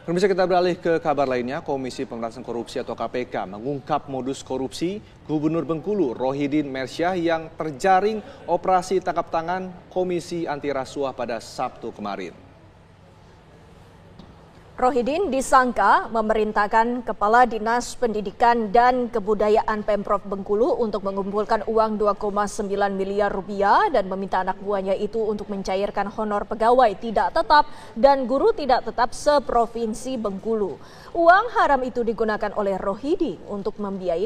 Pemirsa, kita beralih ke kabar lainnya. Komisi Pemberantasan Korupsi atau KPK mengungkap modus korupsi Gubernur Bengkulu Rohidin Mersyah yang terjaring operasi tangkap tangan Komisi Anti Rasuah pada Sabtu kemarin. Rohidin disangka memerintahkan Kepala Dinas Pendidikan dan Kebudayaan Pemprov Bengkulu untuk mengumpulkan uang 2,9 miliar rupiah dan meminta anak buahnya itu untuk mencairkan honor pegawai tidak tetap dan guru tidak tetap seprovinsi Bengkulu. Uang haram itu digunakan oleh Rohidin untuk membiayai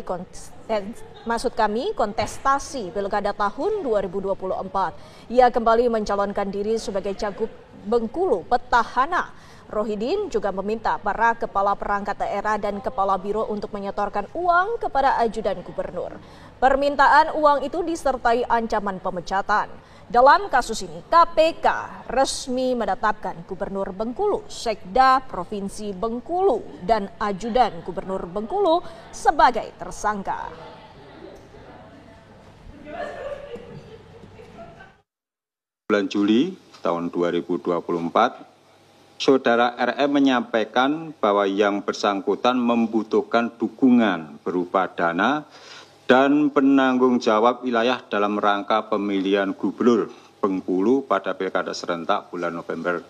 kontestasi Pilkada tahun 2024. Ia kembali mencalonkan diri sebagai cagup Bengkulu petahana. Rohidin juga meminta para kepala perangkat daerah dan kepala biro untuk menyetorkan uang kepada ajudan gubernur. Permintaan uang itu disertai ancaman pemecatan. Dalam kasus ini, KPK resmi menetapkan Gubernur Bengkulu, Sekda Provinsi Bengkulu, dan ajudan Gubernur Bengkulu sebagai tersangka. Bulan Juli tahun 2024, Saudara RM menyampaikan bahwa yang bersangkutan membutuhkan dukungan berupa dana dan penanggung jawab wilayah dalam rangka pemilihan Gubernur Bengkulu pada Pilkada serentak bulan November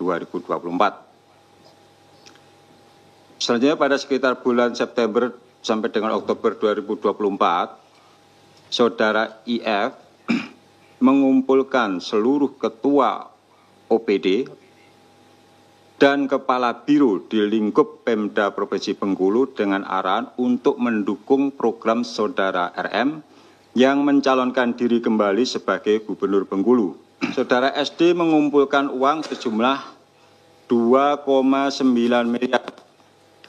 2024. Selanjutnya pada sekitar bulan September sampai dengan Oktober 2024, Saudara IF mengumpulkan seluruh ketua OPD dan Kepala Biro di lingkup Pemda Provinsi Bengkulu dengan arahan untuk mendukung program Saudara RM yang mencalonkan diri kembali sebagai Gubernur Bengkulu. Saudara SD mengumpulkan uang sejumlah 2,9 miliar.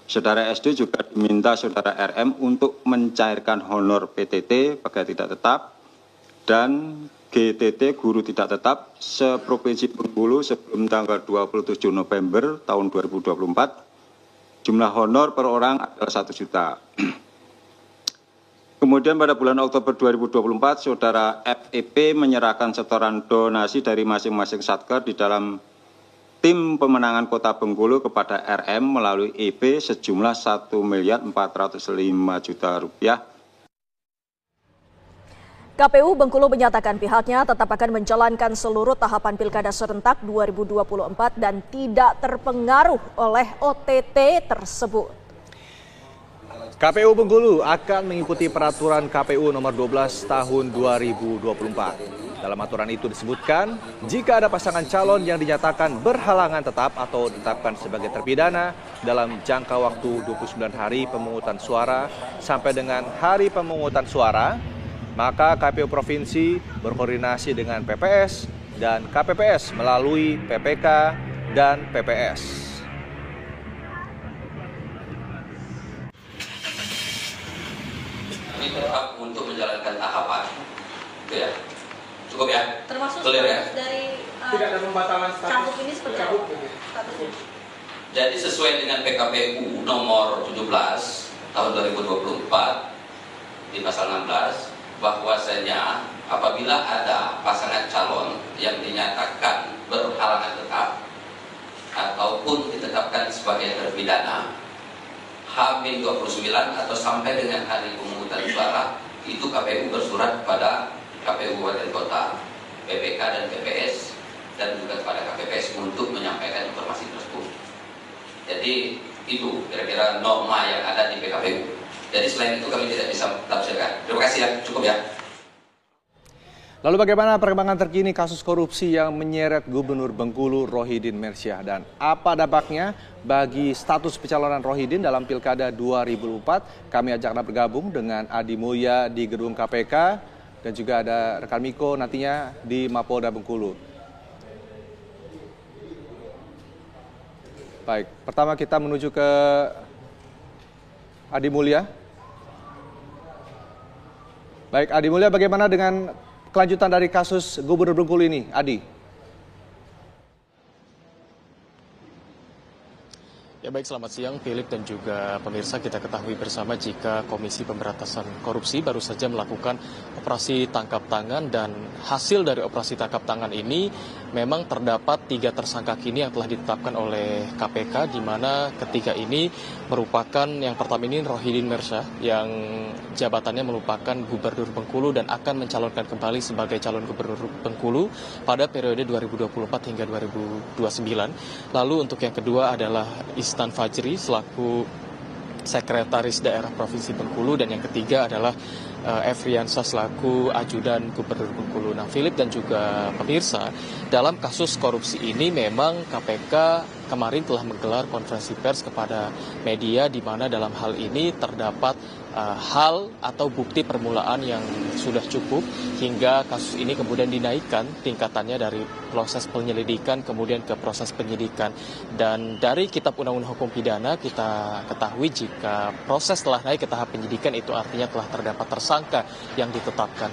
Saudara SD juga diminta Saudara RM untuk mencairkan honor PTT pegawai tidak tetap dan GTT guru tidak tetap seprovinsi Bengkulu sebelum tanggal 27 November tahun 2024. Jumlah honor per orang adalah 1 juta. Kemudian pada bulan Oktober 2024, Saudara FEP menyerahkan setoran donasi dari masing-masing satker di dalam tim pemenangan Kota Bengkulu kepada RM melalui EP sejumlah 1.405.000.000 rupiah. KPU Bengkulu menyatakan pihaknya tetap akan menjalankan seluruh tahapan Pilkada serentak 2024 dan tidak terpengaruh oleh OTT tersebut. KPU Bengkulu akan mengikuti peraturan KPU nomor 12 tahun 2024. Dalam aturan itu disebutkan, jika ada pasangan calon yang dinyatakan berhalangan tetap atau ditetapkan sebagai terpidana dalam jangka waktu 29 hari pemungutan suara sampai dengan hari pemungutan suara, maka KPU Provinsi berkoordinasi dengan PPS dan KPPS melalui PPK dan PPS. Kami tetap untuk menjalankan tahapan. Itu ya. Cukup ya? Termasuk clear ya? Dari tidak ada pembatalan cagup ini seperti apa? Jadi sesuai dengan PKPU nomor 17 tahun 2024 di pasal 16, bahwasanya apabila ada pasangan calon yang dinyatakan berhalangan tetap ataupun ditetapkan sebagai terpidana H-29 atau sampai dengan hari pemungutan suara, itu KPU bersurat kepada KPU Kabupaten Kota, PPK dan PPS dan juga kepada KPPS untuk menyampaikan informasi tersebut. Jadi itu kira-kira norma yang ada di PKPU. Jadi selain itu kami tidak bisa tafsirkan. Terima kasih ya, cukup ya. Lalu bagaimana perkembangan terkini kasus korupsi yang menyeret Gubernur Bengkulu Rohidin Mersyah dan apa dampaknya bagi status pencalonan Rohidin dalam Pilkada 2004? Kami ajak Anda bergabung dengan Adi Mulya di gedung KPK dan juga ada rekan Miko nantinya di Mapolda Bengkulu. Baik, pertama kita menuju ke Adi Mulya. Baik, Adi Mulya, bagaimana dengan kelanjutan dari kasus Gubernur Bengkulu ini, Adi? Ya baik, selamat siang Philip dan juga pemirsa. Kita ketahui bersama jika Komisi Pemberantasan Korupsi baru saja melakukan operasi tangkap tangan, dan hasil dari operasi tangkap tangan ini memang terdapat 3 tersangka kini yang telah ditetapkan oleh KPK, di mana ketiga ini merupakan, yang pertama ini Rohidin Mersyah yang jabatannya merupakan Gubernur Bengkulu dan akan mencalonkan kembali sebagai calon Gubernur Bengkulu pada periode 2024 hingga 2029. Lalu untuk yang kedua adalah Istan Fajri selaku Sekretaris Daerah Provinsi Bengkulu, dan yang ketiga adalah Efriansa selaku Ajudan Gubernur Bengkulu. Nah, Philip dan juga pemirsa, dalam kasus korupsi ini memang KPK kemarin telah menggelar konferensi pers kepada media, di mana dalam hal ini terdapat hal atau bukti permulaan yang sudah cukup hingga kasus ini kemudian dinaikkan tingkatannya dari proses penyelidikan kemudian ke proses penyidikan. Dan dari Kitab Undang-Undang Hukum Pidana kita ketahui jika proses telah naik ke tahap penyidikan itu artinya telah terdapat tersangka yang ditetapkan.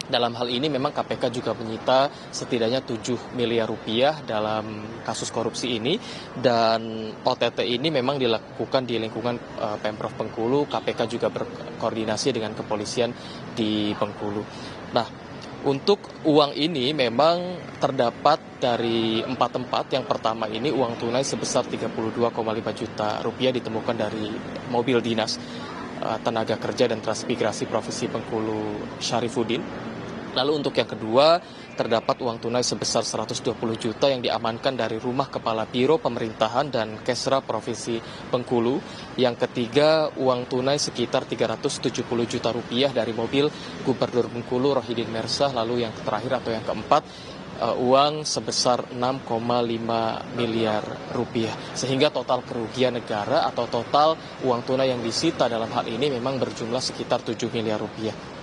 Dalam hal ini memang KPK juga menyita setidaknya 7 miliar rupiah dalam kasus korupsi ini, dan OTT ini memang dilakukan di lingkungan Pemprov Bengkulu. KPK juga berkoordinasi dengan kepolisian di Bengkulu. Nah, untuk uang ini memang terdapat dari 4 tempat. Yang pertama ini uang tunai sebesar 32,5 juta rupiah ditemukan dari mobil dinas Tenaga Kerja dan Transmigrasi Provinsi Bengkulu Syarifuddin. Lalu untuk yang kedua, terdapat uang tunai sebesar 120 juta yang diamankan dari rumah Kepala Biro Pemerintahan dan Kesra Provinsi Bengkulu. Yang ketiga, uang tunai sekitar 370 juta rupiah dari mobil Gubernur Bengkulu Rohidin Mersyah. Lalu yang terakhir atau yang keempat, uang sebesar 6,5 miliar rupiah. Sehingga total kerugian negara atau total uang tunai yang disita dalam hal ini memang berjumlah sekitar 7 miliar rupiah.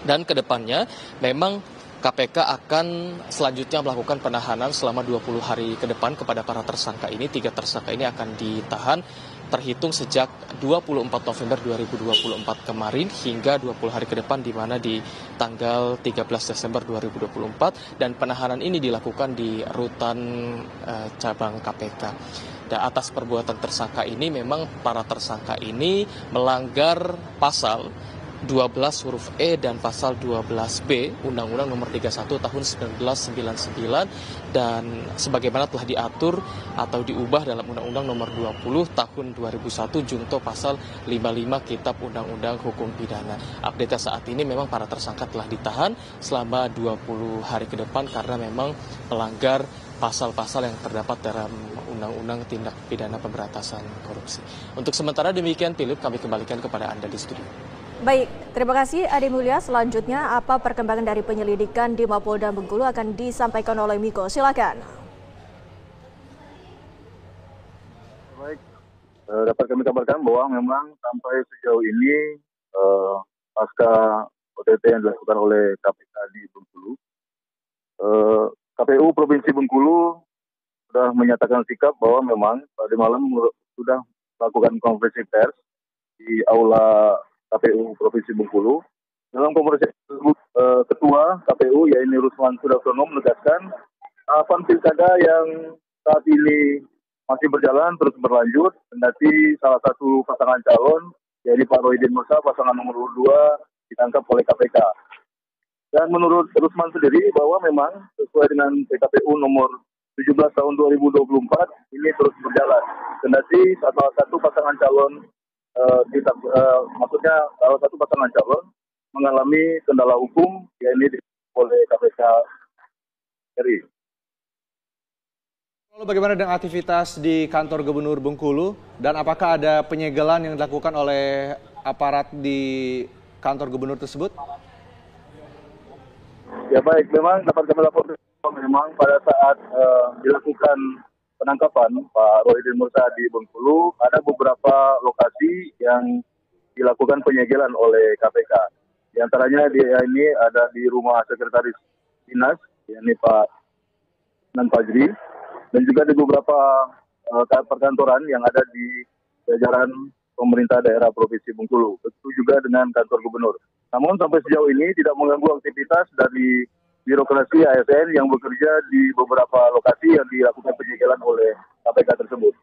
Dan kedepannya memang KPK akan selanjutnya melakukan penahanan selama 20 hari ke depan kepada para tersangka ini. 3 tersangka ini akan ditahan terhitung sejak 24 November 2024 kemarin hingga 20 hari ke depan, di mana di tanggal 13 Desember 2024, dan penahanan ini dilakukan di rutan cabang KPK. Dan atas perbuatan tersangka ini memang para tersangka ini melanggar pasal 12 huruf E dan pasal 12B Undang-Undang Nomor 31 Tahun 1999, dan sebagaimana telah diatur atau diubah dalam Undang-Undang Nomor 20 Tahun 2001 Junto Pasal 55 Kitab Undang-Undang Hukum Pidana. Update saat ini memang para tersangka telah ditahan selama 20 hari ke depan karena memang melanggar pasal-pasal yang terdapat dalam Undang-Undang Tindak Pidana Pemberantasan Korupsi. Untuk sementara demikian, Philip, kami kembalikan kepada Anda di studio. Baik, terima kasih Adi Mulya. Selanjutnya, apa perkembangan dari penyelidikan di Mapolda Bengkulu akan disampaikan oleh Miko. Silakan. Baik, dapat kami kabarkan bahwa memang sampai sejauh ini pasca OTT yang dilakukan oleh KPK di Bengkulu, KPU Provinsi Bengkulu sudah menyatakan sikap bahwa memang tadi malam sudah melakukan konferensi pers di aula KPU Provinsi Bengkulu. Dalam konferensi tersebut, Ketua KPU yaitu Rusman Sudaksono menegaskan tahapan pilkada yang saat ini masih berjalan terus berlanjut, kendati salah satu pasangan calon yaitu Pak Rohidin Mersyah pasangan nomor 2 ditangkap oleh KPK. Dan menurut Rusman sendiri bahwa memang sesuai dengan PKPU nomor 17 tahun 2024 ini terus berjalan, kendati salah satu pasangan calon maksudnya salah satu pasangan calon mengalami kendala hukum yaitu oleh KPK RI. Lalu bagaimana dengan aktivitas di kantor Gubernur Bengkulu, dan apakah ada penyegelan yang dilakukan oleh aparat di kantor gubernur tersebut? Ya baik, memang dapat kami laporkan memang pada saat dilakukan penangkapan Pak Rohidin Mersyah di Bengkulu, ada beberapa lokasi yang dilakukan penyegelan oleh KPK. Di antaranya ini ada di rumah Sekretaris Dinas, yakni Pak Istan Fajri, dan juga di beberapa perkantoran yang ada di jajaran pemerintah daerah Provinsi Bengkulu, begitu juga dengan kantor gubernur. Namun sampai sejauh ini tidak mengganggu aktivitas dari birokrasi ASN yang bekerja di beberapa lokasi yang dilakukan penyegelan oleh KPK tersebut.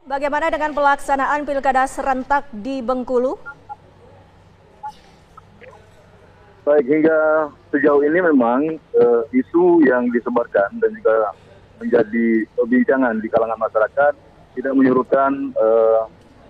Bagaimana dengan pelaksanaan pilkada serentak di Bengkulu? Baik, hingga sejauh ini memang isu yang disebarkan dan juga menjadi perbincangan di kalangan masyarakat tidak menyurutkan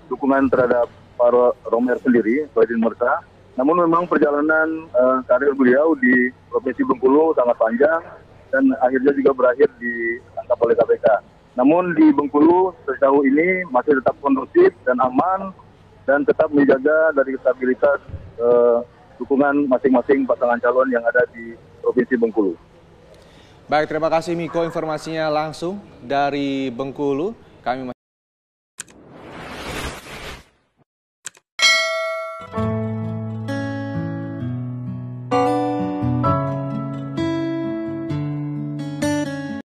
dukungan terhadap Pak Romer sendiri, Rohidin Mersa. Namun memang perjalanan karir beliau di Provinsi Bengkulu sangat panjang dan akhirnya juga berakhir ditangkap oleh KPK. Namun di Bengkulu sejauh ini masih tetap kondusif dan aman dan tetap menjaga dari stabilitas dukungan masing-masing pasangan calon yang ada di Provinsi Bengkulu. Baik, terima kasih Miko informasinya langsung dari Bengkulu. Kami